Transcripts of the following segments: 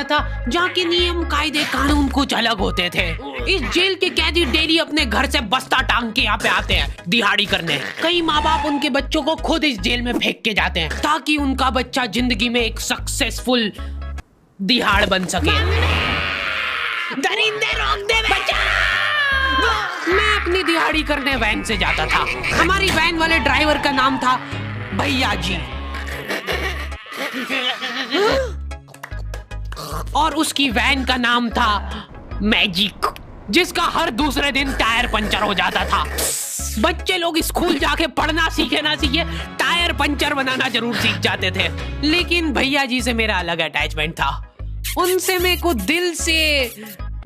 खाना था जहाँ के नियम कायदे कानून कुछ अलग होते थे। इस जेल के कैदी डेली अपने घर से बस्ता टांग के यहाँ पे आते हैं दिहाड़ी करने। कई माँ बाप उनके बच्चों को खुद इस जेल में फेंक के जाते हैं ताकि उनका बच्चा जिंदगी में एक सक्सेसफुल दिहाड़ बन सके। दरिंदे रोक दे बच्चा। मैं अपनी दिहाड़ी करने वैन से जाता था। हमारी वैन वाले ड्राइवर का नाम था भैया जी और उसकी वैन का नाम था मैजिक, जिसका हर दूसरे दिन टायर पंचर हो जाता था। बच्चे लोग स्कूल जाके पढ़ना सीखे ना सीखे टायर पंचर बनाना जरूर सीख जाते थे। लेकिन भैया जी से मेरा अलग अटैचमेंट था। उनसे मेरे को दिल से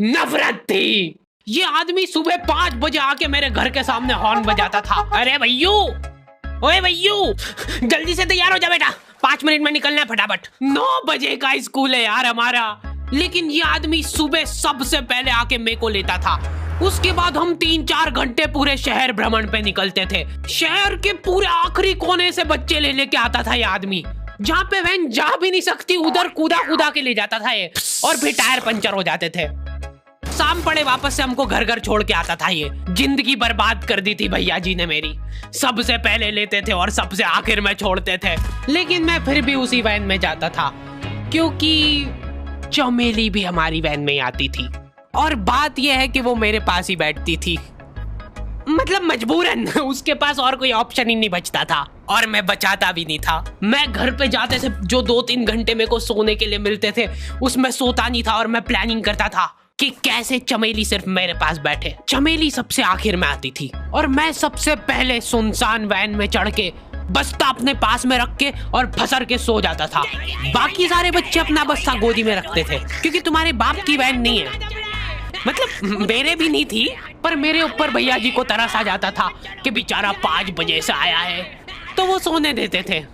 नफरत थी। ये आदमी सुबह 5 बजे आके मेरे घर के सामने हॉर्न बजाता था। अरे भैयू, ओए भैयू, जल्दी से तैयार हो जा बेटा, 5 मिनट में निकलना है फटाफट। 9 बजे का स्कूल है यार हमारा। लेकिन ये आदमी सुबह सबसे पहले आके मेरे को लेता था। उसके बाद हम 3-4 घंटे पूरे शहर भ्रमण पे निकलते थे। शहर के पूरे आखिरी कोने से बच्चे ले लेके आता था ये आदमी। जहाँ पे वैन जा भी नहीं सकती उधर कूदा कूदा के ले जाता था ये, और फिर टायर पंचर हो जाते थे। शाम पड़े वापस से हमको घर घर छोड़ के आता था ये। जिंदगी बर्बाद कर दी थी भैया जी ने मेरी। सबसे पहले लेते थे और सबसे आखिर में छोड़ते थे। लेकिन मैं फिर भी उसी वैन में जाता था क्योंकि चमेली भी हमारी वैन में आती थी। और बात यह है कि वो मेरे पास ही बैठती थी, मतलब मजबूरन। उसके पास और कोई ऑप्शन ही नहीं बचता था और मैं बचाता भी नहीं था। मैं घर पे जाते से जो 2-3 घंटे मेरे को सोने के लिए मिलते थे उसमें सोता नहीं था और मैं प्लानिंग करता था कि कैसे चमेली सिर्फ मेरे पास बैठे। चमेली सबसे आखिर में आती थी और मैं सबसे पहले सुनसान वैन में चढ़ के बस्ता अपने पास में रख के और फसर के सो जाता था। बाकी सारे बच्चे अपना बस्ता गोदी में रखते थे क्योंकि तुम्हारे बाप की वैन नहीं है, मतलब मेरे भी नहीं थी। पर मेरे ऊपर भैया जी को तरस आ जाता था कि बेचारा 5 बजे से आया है, तो वो सोने देते थे।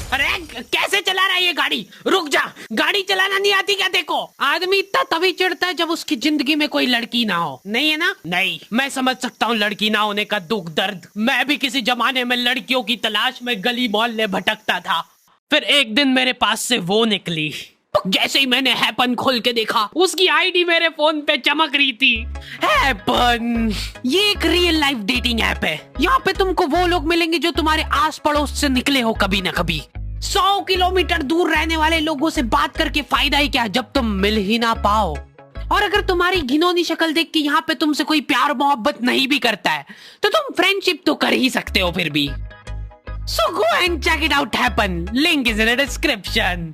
अरे कैसे चला रहा है ये गाड़ी? रुक जा, गाड़ी चलाना नहीं आती क्या? देखो, आदमी इतना तभी चिढ़ता है जब उसकी जिंदगी में कोई लड़की ना हो। नहीं है ना? नहीं, मैं समझ सकता हूँ लड़की ना होने का दुख दर्द। मैं भी किसी जमाने में लड़कियों की तलाश में गली मोहल्ले भटकता था। फिर एक दिन मेरे पास से वो निकली। जैसे ही मैंने हैपन खोल के देखा उसकी आईडी मेरे फोन पे चमक रही थी। हैपन ये एक रियल लाइफ डेटिंग ऐप है। यहाँ पे तुमको वो लोग मिलेंगे जो तुम्हारे आस पड़ोस से निकले हो कभी ना कभी। 100 किलोमीटर दूर रहने वाले लोगों से बात करके फायदा ही क्या जब तुम मिल ही ना पाओ। और अगर तुम्हारी घिनौनी शक्ल देख के यहाँ पे तुमसे कोई प्यार मोहब्बत नहीं भी करता है तो तुम फ्रेंडशिप तो कर ही सकते हो फिर भी। So go and check it out happen. Link is in the description.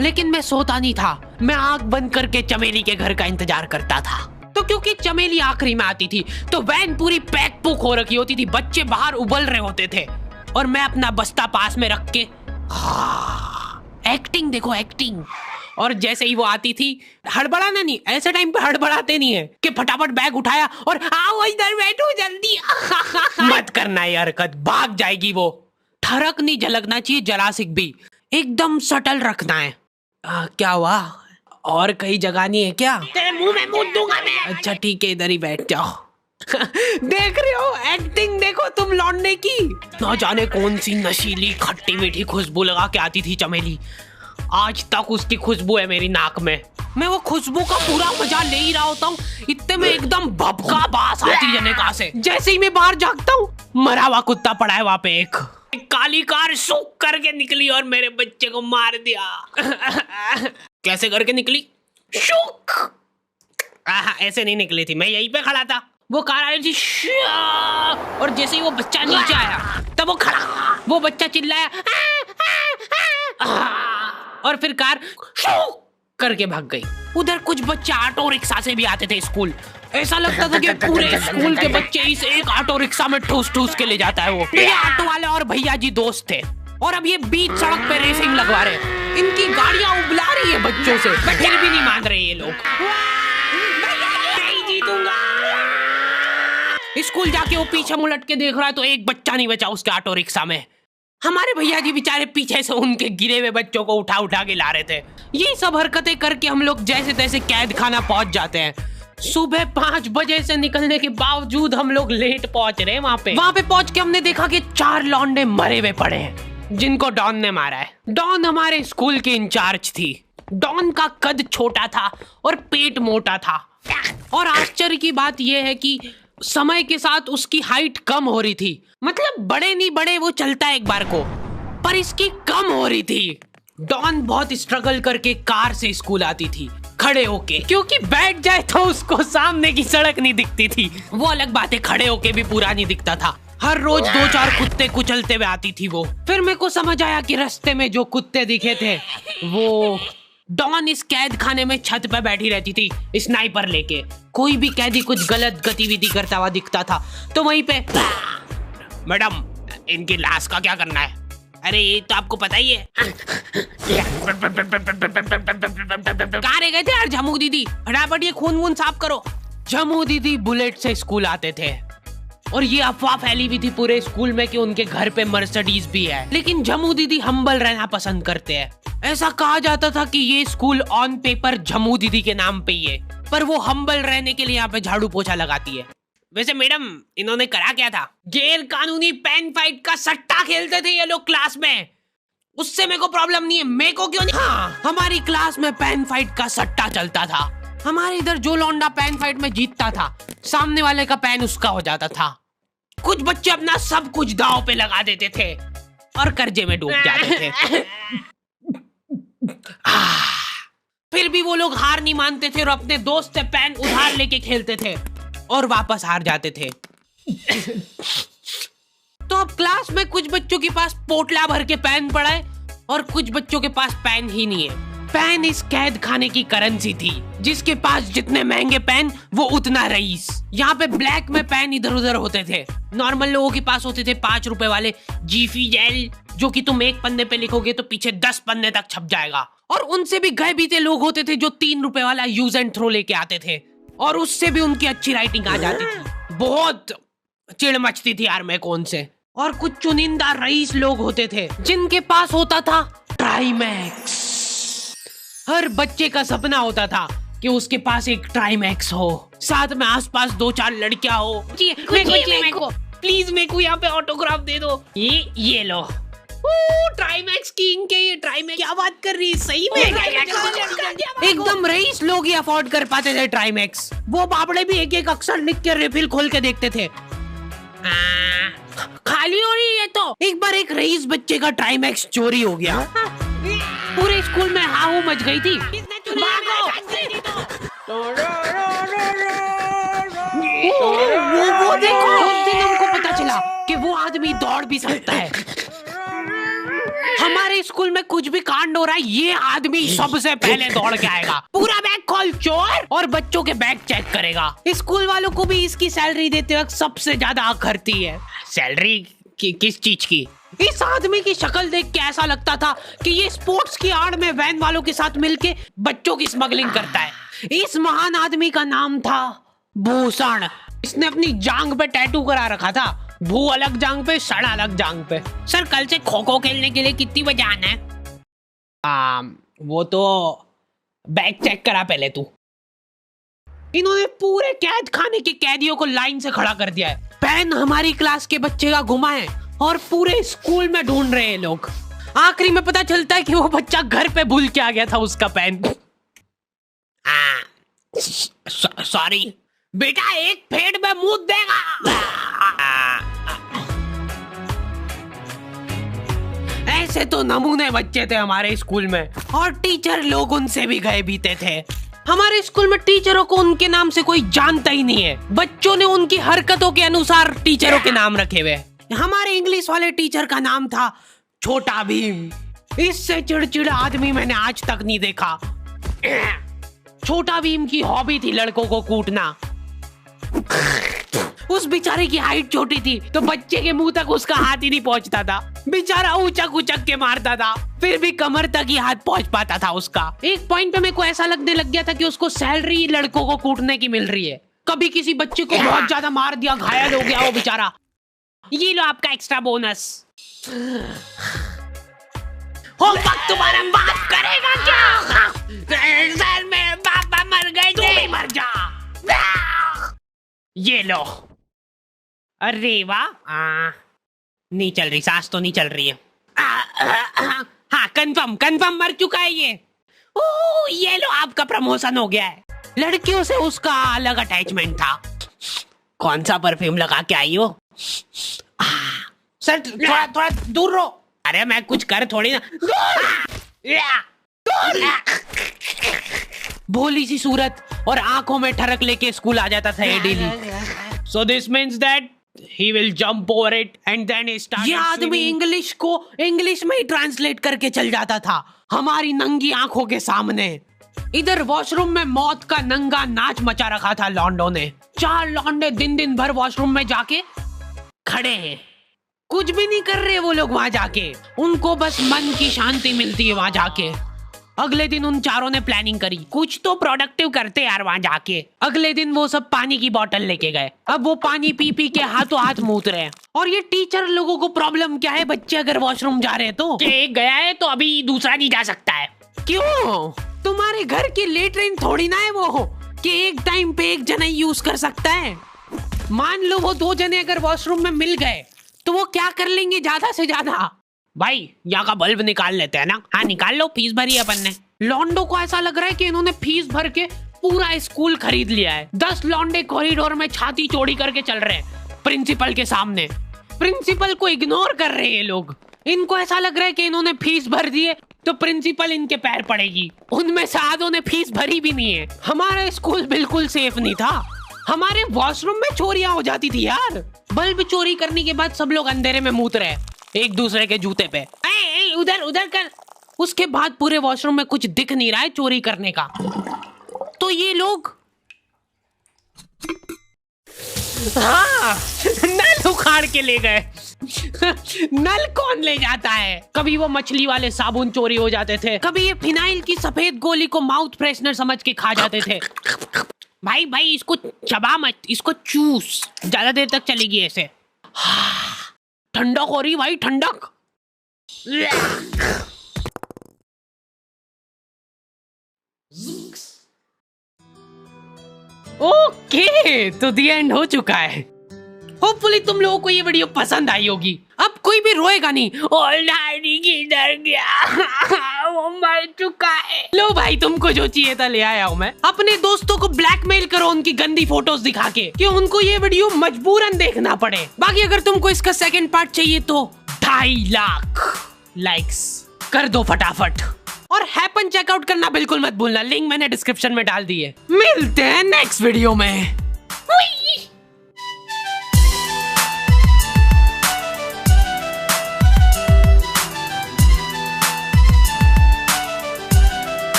लेकिन मैं सोता नहीं था। मैं आंख बंद करके चमेली के घर का इंतजार करता था। तो क्योंकि चमेली आखिरी में आती थी तो वैन पूरी पैक पुक हो रखी होती थी। बच्चे बाहर उबल रहे होते थे और मैं अपना बस्ता पास में रख के एक्टिंग देखो एक्टिंग। और जैसे ही वो आती थी, हड़बड़ाना नहीं, ऐसे टाइम पे हड़बड़ाते नहीं है कि फटाफट बैग उठाया और आओ इधर बैठो जल्दी। मत करना ये हरकत, भाग जाएगी वो। ठरक नहीं झलकना चाहिए जरा सिक भी, एकदम सटल रखना है। क्या हुआ? और कहीं जगह नहीं है क्या? तेरे मुंह में मूत दूंगा मैं। अच्छा ठीक है, इधर ही बैठ जाओ। देख रहे हो एक्टिंग देखो तुम लौंडे की। ना जाने कौन सी नशीली खट्टी मीठी खुशबू लगा के आती थी चमेली। आज तक उसकी खुशबू है मेरी नाक में। मैं वो खुशबू का पूरा मजा ले ही रहा होता हूँ, इतने में एकदम भभका बास आती है निकाह से। जैसे ही मैं बाहर झांकता हूँ, मरा हुआ कुत्ता पड़ा है वहाँ पे। एक काली कार सूख करके निकली और मेरे बच्चे को मार दिया। कैसे करके निकली? शूक। ऐसे नहीं निकली थी, मैं यहीं पे खड़ा था, वो कार आई थी और जैसे ही वो बच्चा नीचे आया तब वो खड़ा, वो बच्चा चिल्लाया और फिर कार शूक करके भाग गई। उधर कुछ बच्चे ऑटो रिक्शा से भी आते थे स्कूल। ऐसा लगता था कि पूरे स्कूल के बच्चे इस एक ऑटो रिक्शा में ठूस ठूस के ले जाता है वो। ये ऑटो वाले और भैया जी दोस्त थे और अब ये बीच सड़क पे रेसिंग लगवा रहे हैं। इनकी गाड़ियां उबला रही है बच्चों से, फिर भी नहीं मान रहे ये लोग। नहीं जीतूंगा। स्कूल जाके वो पीछे मुलट के देख रहा है तो एक बच्चा नहीं बचा उसके ऑटो रिक्शा में। हमारे भैया जी बेचारे पीछे से उनके गिरे हुए बच्चों को उठा उठा के ला रहे थे। ये सब हरकतें करके हम लोग जैसे तैसे कैद खाना पहुंच जाते हैं। सुबह 5 बजे से निकलने के बावजूद हम लोग लेट पहुंच रहे हैं। वहाँ पे पहुंच के हमने देखा कि 4 लौंडे मरे हुए पड़े हैं। जिनको डॉन ने मारा है। डॉन हमारे स्कूल की इंचार्ज थी। डॉन का कद छोटा था और पेट मोटा था, और आश्चर्य की बात यह है कि समय के साथ उसकी हाइट कम हो रही थी। मतलब बड़े नहीं बड़े वो चलता एक बार को, पर इसकी कम हो रही थी। डॉन बहुत स्ट्रगल करके कार से स्कूल आती थी खड़े होके, क्योंकि बैठ जाए तो उसको सामने की सड़क नहीं दिखती थी। वो अलग बात है, खड़े होके भी पूरा नहीं दिखता था। हर रोज 2-4 कुत्ते कुचलते हुए आती थी वो। फिर मेरे को समझ आया कि रास्ते में जो कुत्ते दिखे थे वो डॉन इस कैद खाने में छत पे बैठी रहती थी स्नाइपर लेके। कोई भी कैदी कुछ गलत गतिविधि करता हुआ दिखता था तो वहीं पे, मैडम इनकी लाश का क्या करना है? अरे ये तो आपको पता ही है। कहाँ रह गए थे यार झमू दीदी, फटाफट ये खून वून साफ करो। झमू दीदी बुलेट से स्कूल आते थे और ये अफवाह फैली हुई थी पूरे स्कूल में कि उनके घर पे मर्सिडीज भी है, लेकिन झमू दीदी हम्बल रहना पसंद करते हैं। ऐसा कहा जाता था कि ये स्कूल ऑन पेपर झमू दीदी के नाम पे ही है, पर वो हम्बल रहने के लिए यहाँ पे झाड़ू पोछा लगाती है। वैसे मैडम इन्होंने करा क्या था? गैर कानूनी पेन फाइट का सट्टा खेलते थे ये लोग क्लास में। उससे मेरे को प्रॉब्लम नहीं है, मेरे को क्यों नहीं? हाँ, हमारी क्लास में पेन फाइट का सट्टा चलता था। हमारे इधर जो लौंडा पेन फाइट में जीतता था, सामने वाले का पेन उसका हो जाता था। कुछ बच्चे अपना सब कुछ दांव पे लगा देते थे और कर्जे में डूब जाते थे। फिर भी वो लोग हार नहीं मानते थे और अपने दोस्त से पेन उधार लेके खेलते थे और वापस हार जाते थे। तो अब क्लास में कुछ बच्चों के पास पोटला भर के पेन पड़ा है और कुछ बच्चों के पास पेन ही नहीं है। पेन इस कैद खाने की करेंसी थी, जिसके पास जितने महंगे पेन वो उतना रईस। यहाँ पे ब्लैक में पेन इधर उधर होते थे। नॉर्मल लोगों के पास होते थे 5 रुपए वाले जीफी जेल, जो कि तुम एक पन्ने पे लिखोगे तो पीछे 10 पन्ने तक छप जाएगा। और उनसे भी गए बीते लोग होते थे जो 3 रुपए वाला यूज एंड थ्रो लेके आते थे और उससे भी उनकी अच्छी राइटिंग आ जाती थी। बहुत चिढ़ मचती थी यार मैं कौन से। और कुछ चुनिंदा रईस लोग होते थे जिनके पास होता था ट्राईमैक्स। हर बच्चे का सपना होता था कि उसके पास एक ट्राईमैक्स हो, साथ में आसपास 2-4 लड़कियां हो। मेरे को प्लीज मेरे को यहाँ पे ऑटोग्राफ दे दो। ये लो ट्राईमैक्स किंग के, ये ट्राईमैक्स क्या बात कर रही है सही में? एकदम रईस लोग ही अफोर्ड कर पाते थे ट्राईमैक्स। वो बाबड़े भी एक एक अक्षर लिख के रिफिल खोल के देखते थे। खाली हो रही है तो एक बार एक रईस बच्चे का ट्राईमैक्स चोरी हो गया। पूरे स्कूल में हाहू मच गई थी। वो देखो, उस दिन हमको पता चला कि वो आदमी दौड़ भी सकता है। हमारे स्कूल में कुछ भी कांड हो रहा है, ये आदमी सबसे पहले दौड़ के आएगा, पूरा बैग खोल चोर, और बच्चों के बैग चेक करेगा। स्कूल वालों को भी इसकी सैलरी देते वक्त सबसे ज्यादा आग खरती है। सैलरी किस चीज की? इस आदमी की शक्ल देख के ऐसा लगता था कि ये स्पोर्ट्स की आड़ में वैन वालों के साथ मिलके बच्चों की स्मगलिंग करता है। इस महान आदमी का नाम था भूषण। इसने अपनी जांग पे टैटू करा रखा था, भू अलग जांग पे, सड़ अलग जांग पे। सर कल से खो खो खेलने के लिए कितनी बजे आना है? वो तो बैग चेक करा पहले तू। इन्होंने पूरे कैद खाने के कैदियों को लाइन से खड़ा कर दिया है। पेन हमारी क्लास के बच्चे का गुमा है और पूरे स्कूल में ढूंढ रहे हैं लोग। आखिरी में पता चलता है कि वो बच्चा घर पे भूल के आ गया था उसका पेन। सॉरी बेटा, एक फेट में मुंह देगा। ऐसे तो नमूने बच्चे थे हमारे स्कूल में, और टीचर लोग उनसे भी गए बीते थे। हमारे स्कूल में टीचरों को उनके नाम से कोई जानता ही नहीं है। बच्चों ने उनकी हरकतों के अनुसार टीचरों के नाम रखे हुए। हमारे इंग्लिश वाले टीचर का नाम था छोटा भीम। इससे चिड़चिड़ा आदमी मैंने आज तक नहीं देखा। छोटा भीम की हॉबी थी लड़कों को कूटना। उस बेचारे की हाइट छोटी थी तो बच्चे के मुंह तक उसका हाथ ही नहीं पहुंचता था। बेचारा ऊंचक उचक के मारता था, फिर भी कमर तक ही हाथ पहुंच पाता था उसका। एक पॉइंट पे मेरे को ऐसा लगने लग गया था कि उसको सैलरी लड़कों को कूटने की मिल रही है। कभी किसी बच्चे को बहुत ज्यादा मार दिया, घायल हो गया वो बेचारा, ये लो आपका एक्स्ट्रा बोनस। होमवर्क तुम्हारा बाप करेगा क्या? सर मेरे पापा मर गए थे। तू भी मर जा। ये लो। अरे वाह, नहीं चल रही, सांस तो नहीं चल रही है। हाँ कंफर्म मर चुका है ये। ओह ये लो आपका प्रमोशन हो गया है। लड़कियों से उसका अलग अटैचमेंट था। कौन सा परफ्यूम लगा के आई हो? सर थोड़ा दूर रहो। अरे मैं कुछ कर थोड़ी ना। भोली सी सूरत और आंखों में ठरक लेके स्कूल आ जाता था ये daily. So this means that he will jump over it and then he started. ये आदमी इंग्लिश को इंग्लिश में ही ट्रांसलेट करके चल जाता था हमारी नंगी आंखों के सामने। इधर वॉशरूम में मौत का नंगा नाच मचा रखा था लॉन्डो ने। 4 लॉन्डे दिन भर वॉशरूम में जाके खड़े हैं, कुछ भी नहीं कर रहे वो लोग वहां जाके। उनको बस मन की शांति मिलती है वहां जाके। अगले दिन उन चारों ने प्लानिंग करी, कुछ तो प्रोडक्टिव करते यार वहां जाके। अगले दिन वो सब पानी की बोतल लेके गए। अब वो पानी पी पी के हाथों हाथ मूत रहे हैं। और ये टीचर लोगों को प्रॉब्लम क्या है, बच्चे अगर वॉशरूम जा रहे हैं तो एक गया है तो अभी दूसरा नहीं जा सकता है। क्यों? तुम्हारे घर की लेटरिन थोड़ी ना है वो कि एक टाइम पे एक जना यूज कर सकता है। मान लो वो 2 जने अगर वॉशरूम में मिल गए तो वो क्या कर लेंगे ज्यादा से ज्यादा? भाई यहाँ का बल्ब निकाल लेते हैं ना। हाँ निकाल लो, फीस भरी है अपन ने। लॉन्डो को ऐसा लग रहा है कि इन्होंने फीस भर के पूरा स्कूल खरीद लिया है। 10 लॉन्डे कॉरिडोर में छाती चौड़ी करके चल रहे हैं प्रिंसिपल के सामने। प्रिंसिपल को इग्नोर कर रहे हैं ये लोग। इनको ऐसा लग रहा है कि इन्होंने फीस भर दी है तो प्रिंसिपल इनके पैर पड़ेगी। उनमें से आधों ने फीस भरी भी नहीं है। हमारा स्कूल बिल्कुल सेफ नहीं था। हमारे वॉशरूम में चोरियां हो जाती थी यार। बल्ब चोरी करने के बाद सब लोग अंधेरे में मूत रहे एक दूसरे के जूते पे। उधर कर। उसके बाद पूरे वॉशरूम में कुछ दिख नहीं रहा है चोरी करने का। तो ये लोग हाँ नल उखाड़ के ले गए। नल कौन ले जाता है? कभी वो मछली वाले साबुन चोरी हो जाते थे, कभी ये फिनाइल की सफेद गोली को माउथ फ्रेशनर समझ के खा जाते थे। भाई इसको चबा मत, इसको चूस, ज्यादा देर तक चलेगी ऐसे। ठंडक हो रही भाई, ठंडक। ओके तो दी एंड हो चुका है। होपफुली तुम लोगों को ये वीडियो पसंद आई होगी। अब कोई भी रोएगा नहीं। किधर गया? वो मर चुका है। लो भाई तुमको जो चाहिए था ले आया हूँ मैं। अपने दोस्तों को ब्लैकमेल करो उनकी गंदी फोटोज दिखा के कि उनको ये वीडियो मजबूरन देखना पड़े। बाकी अगर तुमको इसका सेकंड पार्ट चाहिए तो 2.5 लाख लाइक्स कर दो फटाफट। और हैपन चेकआउट करना बिल्कुल मत भूलना, लिंक मैंने डिस्क्रिप्शन में डाल दी है। मिलते हैं नेक्स्ट वीडियो में।